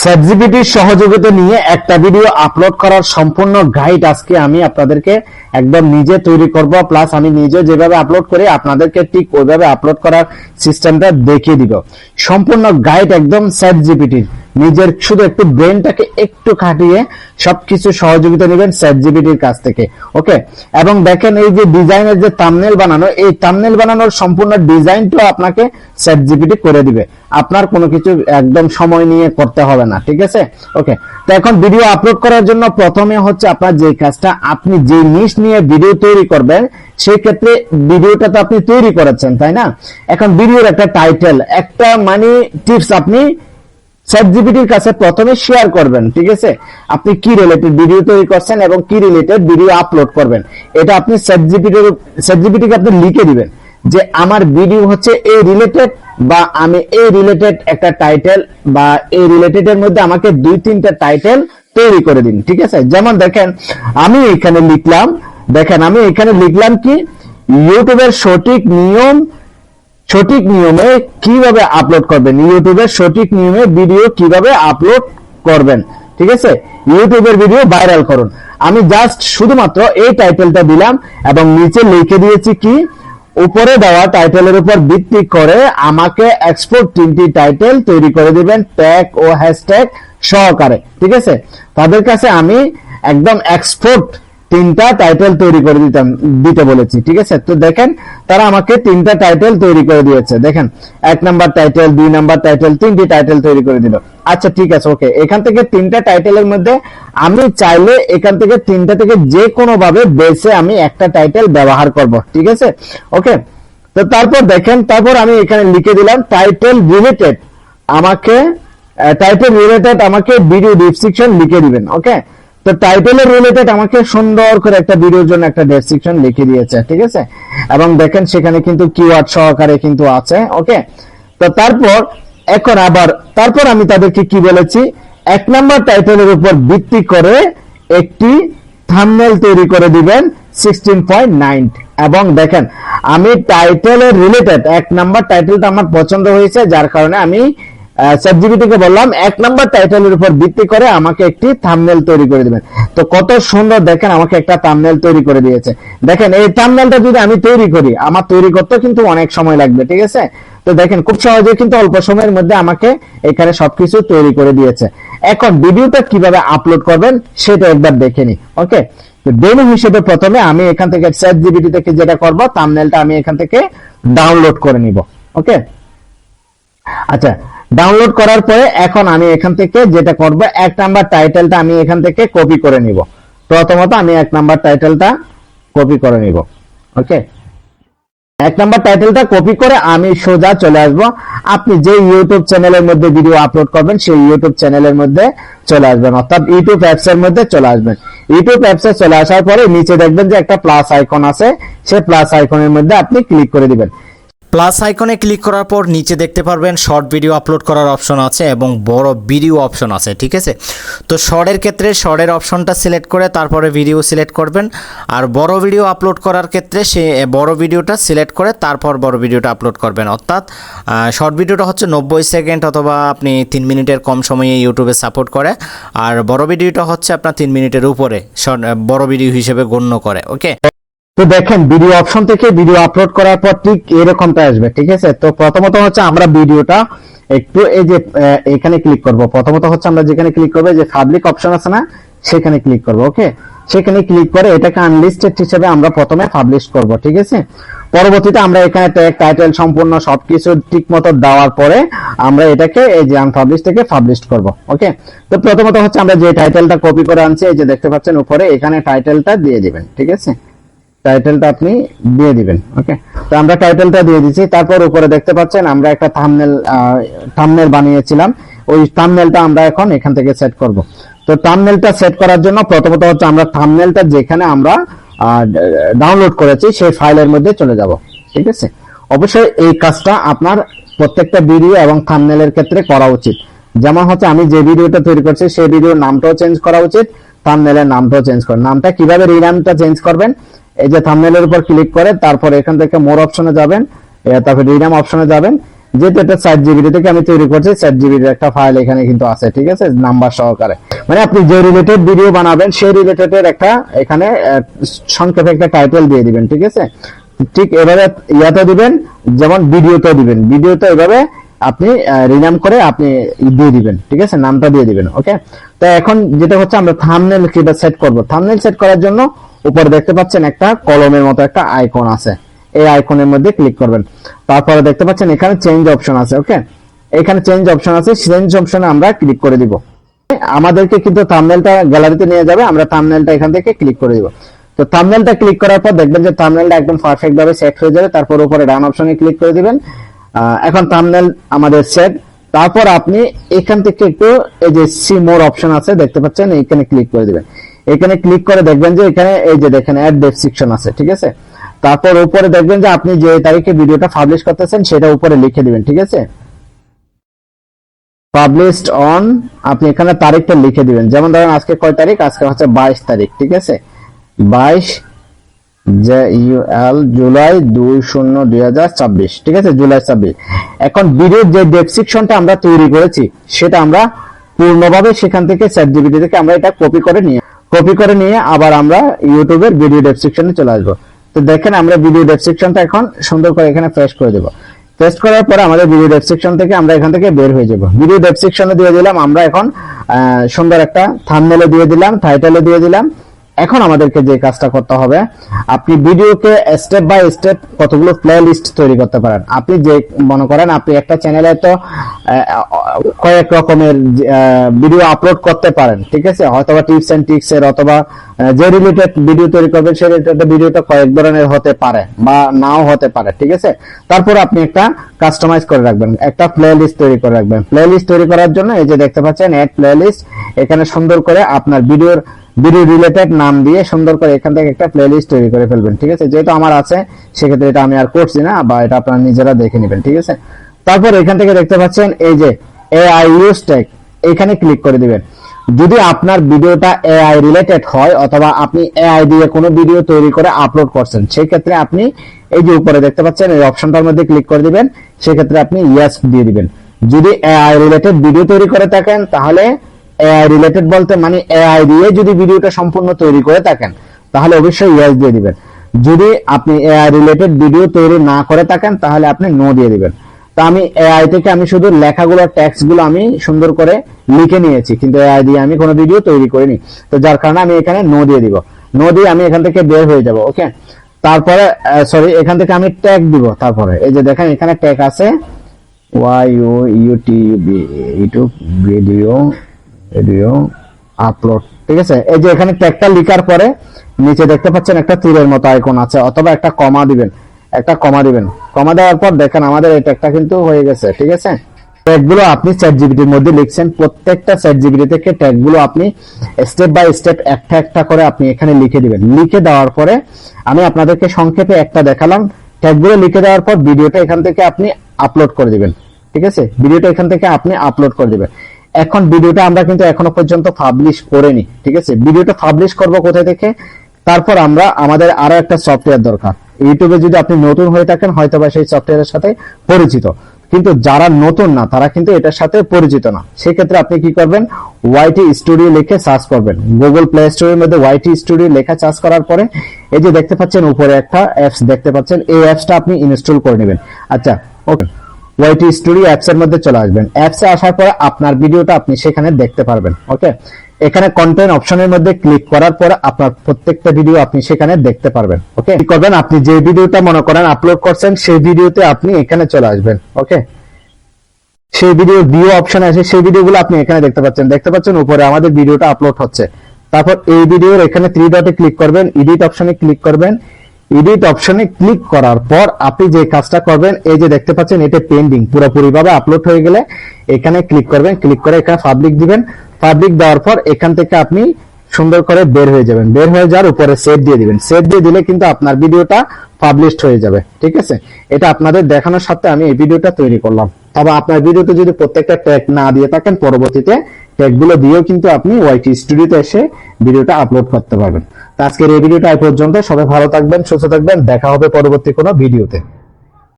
চ্যাটজিপিটির সহযোগিতা নিয়ে একটা ভিডিও আপলোড করার সম্পূর্ণ গাইড আজকে আমি আপনাদেরকে একদম নিজে তৈরি করব, প্লাস আমি নিজে যেভাবে আপলোড করি আপনাদেরকে ঠিক ওইভাবে আপলোড করার সিস্টেমটা দেখিয়ে দিব। সম্পূর্ণ গাইড একদম চ্যাটজিপিটির, নিজের শুধু একটু ব্রেনটাকে একটু খাটিয়ে সবকিছু সহযোগিতা নেবেন চ্যাটজিপিটির কাছ থেকে। ওকে, এবং দেখেন এই যে ডিজাইনের যে থাম্বনেল বানানো, এই থাম্বনেল বানানোর সম্পূর্ণ ডিজাইনটাও আপনাকে চ্যাটজিপিটি করে দিবে, আপনার কোনো কিছু একদম সময় নিয়ে করতে হবে না। ঠিক আছে, ওকে। তো এখন ভিডিও আপলোড করার জন্য প্রথমে হচ্ছে আপনার যে কাজটা, আপনি যে নিশ নিয়ে ভিডিও তৈরি করবেন সেই ক্ষেত্রে ভিডিওটা তো আপনি তৈরি করেছেন, তাই না? এখন ভিডিওর একটা টাইটেল, একটা মানে টিপস আপনি চ্যাটজিপিটির কাছে প্রথমে শেয়ার করবেন। ঠিক আছে, আপনি কি রিলেটেড ভিডিও তৈরি করছেন এবং কি রিলেটেড ভিডিও আপলোড করবেন, এটা আপনি চ্যাটজিপিটিকে আপনি লিখে দিবেন যে আমার ভিডিও হচ্ছে এই রিলেটেড, বা আমি এই রিলেটেড একটা টাইটেল, বা এই রিলেটেড এর মধ্যে আমাকে 2-3টা টাইটেল তৈরি করে দিন। ঠিক আছে, যেমন দেখেন আমি এখানে লিখলাম, আমি এখানে লিখলাম কি, ইউটিউবের সঠিক নিয়মে কিভাবে আপলোড করবেন, ইউটিউবের সঠিক নিয়মে ভিডিও কিভাবে আপলোড করবেন। ঠিক আছে, ইউটিউবের ভিডিও ভাইরাল করুন। আমি জাস্ট শুধুমাত্র এই টাইটেলটা দিলাম এবং নিচে লিখে দিয়েছি কি, উপরে দেওয়া টাইটেলের উপর ভিত্তি করে আমাকে এক্সপোর্ট 3টি টাইটেল তৈরি করে দিবেন ট্যাগ ও হ্যাশট্যাগ সহকারে। ঠিক আছে, তাদের কাছে আমি একদম এক্সপোর্ট 3টা টাইটেল তৈরি করে দিতে বলেছি। ঠিক আছে, তো দেখেন তারা আমাকে 3টা টাইটেল তৈরি করে দিয়েছে। দেখেন 1 নাম্বার টাইটেল, 2 নাম্বার টাইটেল, 3টি টাইটেল তৈরি করে দিল। আচ্ছা ঠিক আছে, ওকে। এখান থেকে 3টা টাইটেলের মধ্যে আমি চাইলে এখান থেকে 3টা থেকে যে কোনো ভাবে বেছে আমি একটা টাইটেল ব্যবহার করব। ঠিক আছে, ওকে। তো তারপর দেখেন, তারপর আমি এখানে লিখে দিলাম টাইটেল রিলেটেড আমাকে ভিডিও ডেসক্রিপশন লিখে দিবেন। ওকে, তো টাইটেলের রিলেটেড আমাকে সুন্দর করে একটা ভিডিওর জন্য একটা ডেসক্রিপশন লিখে দিয়েছে। ঠিক আছে, এবং দেখেন সেখানে কিন্তু কিওয়ার্ড সহকারে কিন্তু আছে। ওকে, তো তারপর আমি তাদেরকে কি বলেছি, 1 নাম্বার টাইটেলের উপর ভিত্তি করে একটি থাম্বনেল তৈরি করে দিবেন 16.9। এবং দেখেন আমি টাইটেলের রিলেটেড 1 নাম্বার টাইটেলটা আমার পছন্দ হয়েছে, যার কারণে আমি চ্যাটজিপিটিকে বললাম 1 নাম্বার টাইটেলের উপর ভিত্তি করে আমাকে একটি থাম্বনেল তৈরি করে দিবেন। তো কত সুন্দর দেখেন আমাকে একটা থাম্বনেল তৈরি করে দিয়েছে। দেখেন এই থাম্বনেলটা যদি আমি তৈরি করি, আমার তৈরি করতে কিন্তু অনেক সময় লাগবে। ঠিক আছে, তো দেখেন খুব সহজে কিন্তু অল্প সময়ের মধ্যে আমাকে এখানে সবকিছু তৈরি করে দিয়েছে। এখন ভিডিওটা কিভাবে আপলোড করবেন সেটা একবার দেখে নিই। ওকে, তো ডেমো হিসেবে প্রথমে আমি এখান থেকে চ্যাটজিপিটি থেকে যেটা করব, থাম্বনেলটা আমি এখান থেকে ডাউনলোড করে নিব। ওকে, আচ্ছা, ডাউনলোড করার পরে এখন আমি এখান থেকে যেটা করব, 1 নাম্বার টাইটেলটা আমি এখান থেকে কপি করে নিব। প্রথমত আমি 1 নাম্বার টাইটেলটা কপি করে নিব। ওকে, 1 নাম্বার টাইটেলটা কপি করে আমি সোজা চলে আসব, আপনি যে ইউটিউব চ্যানেলের মধ্যে ভিডিও আপলোড করবেন সেই ইউটিউব চ্যানেলের মধ্যে চলে আসবেন, অর্থাৎ ইউটিউব অ্যাপস এর মধ্যে চলে আসবেন। ইউটিউব অ্যাপসে চলে আসার পরে নিচে দেখবেন যে একটা প্লাস আইকন আছে, সেই প্লাস আইকনের মধ্যে আপনি ক্লিক করে দিবেন। প্লাস আইকনে ক্লিক করার পর নিচে দেখতে পারবেন শর্ট ভিডিও আপলোড করার অপশন আছে এবং বড় ভিডিও অপশন আছে। ঠিক আছে, তো শর্টের ক্ষেত্রে শর্টের অপশনটা সিলেক্ট করে তারপরে ভিডিও সিলেক্ট করবেন, আর বড় ভিডিও আপলোড করার ক্ষেত্রে সে বড় ভিডিওটা সিলেক্ট করে তারপর বড় ভিডিওটা আপলোড করবেন। অর্থাৎ শর্ট ভিডিওটা হচ্ছে 90 সেকেন্ড অথবা আপনি 3 মিনিটের কম সময়ে ইউটিউবে সাপোর্ট করে, আর বড় ভিডিওটা হচ্ছে আপনার 3 মিনিটের উপরে বড় ভিডিও হিসেবে গণ্য করে। ওকে, তো দেখেন ভিডিও অপশন থেকে ভিডিও আপলোড করার পর ঠিক এরকমটা আসবে। ঠিক আছে, তো প্রথমত হচ্ছে আমরা ভিডিওটা একটু এই যে এখানে ক্লিক করব। প্রথমত হচ্ছে আমরা যেখানে ক্লিক করব, যে পাবলিক অপশন আছে না, সেখানে ক্লিক করব। ওকে, সেখানে ক্লিক করে এটাকে আনলিস্টেড হিসেবে আমরা প্রথমে পাবলিশ করব। ঠিক আছে, পরবর্তীতে আমরা এখানে ট্যাগ টাইটেল সম্পূর্ণ সবকিছু ঠিকমতো দেওয়ার পরে আমরা এটাকে এই যে আনপাবলিশ থেকে পাবলিশ করব। ওকে, তো প্রথমত হচ্ছে আমরা যে টাইটেলটা কপি করে আনছি, এই যে দেখতে পাচ্ছেন উপরে, এখানে টাইটেলটা দিয়ে দিবেন। ঠিক আছে, টাইটেলটা আপনি দিয়ে দিবেন। ওকে, তো আমরা টাইটেলটা দিয়ে দিয়েছি। তারপর উপরে দেখতে পাচ্ছেন আমরা একটা থাম্বনেল বানিয়েছিলাম, ওই থাম্বনেলটা আমরা এখন এখান থেকে সেট করব। তো থাম্বনেলটা সেট করার জন্য প্রথমত হচ্ছে আমরা থাম্বনেলটা যেখানে আমরা ডাউনলোড করেছি সেই ফাইলের মধ্যে চলে যাব। ঠিক আছে, অবশ্যই এই কাজটা আপনার প্রত্যেকটা ভিডিও এবং থাম্বনেলের ক্ষেত্রে করা উচিত। যেমন হচ্ছে আমি যে ভিডিওটা তৈরি করছি সেই ভিডিওর নামটাও চেঞ্জ করা উচিত, থাম্বনেলের নামটাও চেঞ্জ করেন। নামটা কিভাবে রিনামটা চেঞ্জ করবেন, এই যে থাম্বনেলের উপর ক্লিক করে তারপর এখান থেকে মোর অপশনে যাবেন, তারপর রিনাম অপশনে যাবেন, যেহেতু এটা 4GB থেকে আমি তৈরি করছি, 4GB এর একটা ফাইল এখানে কিন্তু আছে, ঠিক আছে, নাম্বার সহকারে। মানে আপনি যে রিলেটেড ভিডিও বানাবেন সেই রিলেটেড একটা এখানে সংক্ষেপে একটা টাইটেল দিয়ে দিবেন, ঠিক আছে। ঠিক এভাবে ইয়াতে দিবেন, যেমন ভিডিওতে দিবেন, ভিডিওতে এভাবে আপনি রিনাম করে আপনি দিয়ে দিবেন, ঠিক আছে, নামটা দিয়ে দিবেন। ওকে, তো এখন যেটা হচ্ছে আমরা থাম্বনেল কিভাবে সেট করব। থাম্বনেল সেট করার জন্য উপরে দেখতে পাচ্ছেন একটা কলমের মতো একটা আইকন আছে, এই আইকনের মধ্যে ক্লিক করবেন। তারপরে দেখতে পাচ্ছেন এখানে চেঞ্জ অপশন আছে। ওকে, এখানে চেঞ্জ অপশন আছে, চেঞ্জ অপশনে আমরা ক্লিক করে দিব। আমাদেরকে কিন্তু থাম্বনেলটা গ্যালারিতে নিয়ে যাবে, আমরা থাম্বনেলটা এখান থেকে ক্লিক করে দিব। তো থাম্বনেলটা ক্লিক করার পর দেখবেন যে থাম্বনেলটা একদম পারফেক্ট ভাবে সেট হয়ে যাবে। তারপর উপরে ডান অপশনে ক্লিক করে দিবেন। এখন থাম্বনেল আমাদের সেট। তারপর আপনি এখান থেকে একটু এই যে সি মোর অপশন আছে দেখতে পাচ্ছেন, এখানে ক্লিক করে দিবেন। এখানে ক্লিক করে দেখবেন যে এখানে এই যে দেখেন অ্যাড ডেসক্রিপশন আছে, ঠিক আছে। তারপর উপরে দেখবেন যে আপনি যে তারিখে ভিডিওটা পাবলিশ করতেছেন সেটা উপরে লিখে দিবেন, ঠিক আছে। পাবলিশড অন, আপনি এখানে তারিখটা লিখে দিবেন। যেমন ধরেন আজকে কয় তারিখ, আজকে হচ্ছে 22 তারিখ, ঠিক আছে, 22 জুলাই 2024, ঠিক আছে, জুলাই 24। এখন ভিডিওর যে ডেসক্রিপশনটা আমরা তৈরি করেছি সেটা আমরা পূর্ণভাবে সেখান থেকে চ্যাটজিপিটি থেকে আমরা এটা কপি করে নিয়ে আবার আমরা ইউটিউবের ভিডিও ডেসক্রিপশনে চলে আসবো। তো দেখেন আমরা ভিডিও ডেসক্রিপশনটা এখন সুন্দর করে এখানে পেস্ট করে দেব। পেস্ট করার পরে আমাদের ভিডিও ডেসক্রিপশন থেকে আমরা এখান থেকে বের হয়ে যাব। ভিডিও ডেসক্রিপশনে দিয়ে দিলাম আমরা এখন সুন্দর একটা থাম্বনেলে দিয়ে দিলাম, টাইটেলে দিয়ে দিলাম। এখন আমাদেরকে যে কাজটা করতে হবে, আপনি ভিডিওকে স্টেপ বাই স্টেপ কতগুলো প্লে লিস্ট তৈরি করতে পারেন। আপনি যে মনে করেন আপনি একটা চ্যানেলে তো কয়েক রকমের ভিডিও আপলোড করতে পারেন, ঠিক আছে, হয়তোবা টিপস এন্ড ট্রিক্স এর, অথবা যে রিলেটেড ভিডিও তৈরি করবেন সেই রিলেটেড ভিডিওটা কয়েক ধরনের হতে পারে বা নাও হতে পারে, ঠিক আছে। তারপর আপনি একটা কাস্টমাইজ করে রাখবেন, একটা প্লে লিস্ট তৈরি করে রাখবেন। প্লে লিস্ট তৈরি করার জন্য এই যে দেখতে পাচ্ছেন এড প্লে লিস্ট, এখানে সুন্দর করে আপনার ভিডিও রিলেটেড নাম দিয়ে সুন্দর করে এখান থেকে একটা প্লে লিস্ট তৈরি করে ফেলবেন, ঠিক আছে। যেহেতু আমার আছে সেক্ষেত্রে এটা আমি আর করছি না, বা এটা আপনারা নিজেরা দেখে নেবেন, ঠিক আছে। তারপর এখান থেকে দেখতে পাচ্ছেন এই যে এআই ইউজ ট্যাগ, এখানে ক্লিক করে দিবেন। যদি আপনার ভিডিওটা এআই রিলেটেড হয় অথবা আপনি এআই দিয়ে কোনো ভিডিও তৈরি করে আপলোড করছেন, সেই ক্ষেত্রে আপনি এই যে উপরে দেখতে পাচ্ছেন এই অপশনটার মধ্যে ক্লিক করে দিবেন। সেক্ষেত্রে আপনি ইয়েস দিয়ে দিবেন। যদি এআই রিলেটেড ভিডিও তৈরি করে থাকেন তাহলে এআই রিলেটেড বলতে মানে এআই দিয়ে যদি ভিডিওটা সম্পূর্ণ তৈরি করে থাকেন তাহলে অবশ্যই ইয়েস দিয়ে দিবেন। যদি আপনি এআই রিলেটেড ভিডিও তৈরি না করে থাকেন তাহলে আপনি নো দিয়ে দিবেন। তো আমি এআই থেকে আমি শুধু লেখাগুলো টেক্সট গুলো আমি সুন্দর করে লিখে নিয়েছি, কিন্তু এআই দিয়ে আমি কোনো ভিডিও তৈরি করিনি। তো যার কারণে আমি এখানে নো দিয়ে দিব। নো দিয়ে আমি এখান থেকে বের হয়ে যাব। ওকে, তারপরে সরি এখান থেকে আমি ট্যাগ দিব। তারপরে এই যে দেখেন এখানে ট্যাগ আছে ইউটিউব ভিডিও আপলোড, ঠিক আছে। এই যে এখানে ট্যাগটা লিখার পরে নিচে দেখতে পাচ্ছেন একটা তীরের মতো আইকন আছে, অথবা একটা কমা দিবেন, কমা দেওয়ার পর দেখেন আমাদের এই ট্যাগটা কিন্তু হয়ে গেছে, ঠিক আছে। ট্যাগগুলো আপনি চ্যাটজিপিটির মধ্যে লিখছেন, প্রত্যেকটা চ্যাটজিপিটি থেকে ট্যাগগুলো আপনি স্টেপ বাই স্টেপ একটা একটা করে আপনি এখানে লিখে দিবেন। লিখে দেওয়ার পরে আমি আপনাদেরকে সংক্ষেপে একটা দেখালাম। ট্যাগগুলো লিখে দেওয়ার পর ভিডিওটা এখান থেকে আপনি আপলোড করে দিবেন, ঠিক আছে। ভিডিওটা এখান থেকে আপনি আপলোড করে দিবেন। এখন ভিডিওটা আমরা কিন্তু এখনো পর্যন্ত পাবলিশ করিনি, ঠিক আছে। ভিডিওটা পাবলিশ করব কোথায় থেকে, তারপর আমাদের আরো একটা সফটওয়্যার দরকার। ইউটিউবে যদি আপনি নতুন হয়ে থাকেন হয়তোবা সেই সফটওয়্যারের সাথে পরিচিত, কিন্তু যারা নতুন না তারা কিন্তু এটার সাথে পরিচিত না। সেক্ষেত্রে আপনি কি করবেন, ওয়াইটি স্টুডিও লিখে সার্চ করবেন। গুগল প্লে স্টোরের মধ্যে ওয়াইটি স্টুডিও লেখা সার্চ করার পরে এই যে দেখতে পাচ্ছেন উপরে একটা অ্যাপস দেখতে পাচ্ছেন, এই অ্যাপসটা আপনি ইনস্টল করে নেবেন। আচ্ছা, ওকে, ওয়াইটি স্টুডিও অ্যাপস এর মধ্যে চলে আসবেন। অ্যাপসে আসার পরে আপনার ভিডিওটা আপনি সেখানে দেখতে পারবেন। ওকে, এখানে কন্টেন্ট অপশনের মধ্যে ক্লিক করার পর আপনার প্রত্যেকটা ভিডিও আপনি সেখানে দেখতে পারবেন। ওকে, কি করবেন, আপনি যে ভিডিওটা মনে করেন আপলোড করছেন সেই ভিডিওতে আপনি এখানে চলে আসবেন। ওকে, সেই ভিডিও ভিউ অপশন আছে, সেই ভিডিওগুলো আপনি এখানে দেখতে পাচ্ছেন উপরে আমাদের ভিডিওটা আপলোড হচ্ছে। তারপর এই ভিডিওর এখানে 3 ডটে ক্লিক করবেন, এডিট অপশনে ক্লিক করবেন। এডিট অপশনে ক্লিক করার পর আপনি যে কাজটা করবেন, এই যে দেখতে পাচ্ছেন এটা পেন্ডিং, পুরোপুরি ভাবে আপলোড হয়ে গেলে এখানে ক্লিক করবেন। ক্লিক করে এখানে পাবলিক দিবেন। পাবলিক দেওয়ার পর এখান থেকে আপনি সুন্দর করে বের হয়ে যাবেন। বের হয়ে যাওয়ার উপরে সেভ দিয়ে দিবেন। সেভ দিয়ে দিলে কিন্তু আপনার ভিডিওটা পাবলিশড হয়ে যাবে, ঠিক আছে। এটা আপনাদের দেখানোর সাথে আমি এই ভিডিওটা তৈরি করলাম। তবে আপনার ভিডিওতে যদি প্রত্যেকটা ট্যাগ না দিয়ে থাকেন, পরবর্তীতে ট্যাগগুলো দিয়েও কিন্তু আপনি ওয়াইটি স্টুডিওতে এসে ভিডিওটা আপলোড করতে পারবেন। তো আজকের এই ভিডিওটা এই পর্যন্ত। সবাই ভালো থাকবেন, সুস্থ থাকবেন, দেখা হবে পরবর্তী কোনো ভিডিওতে।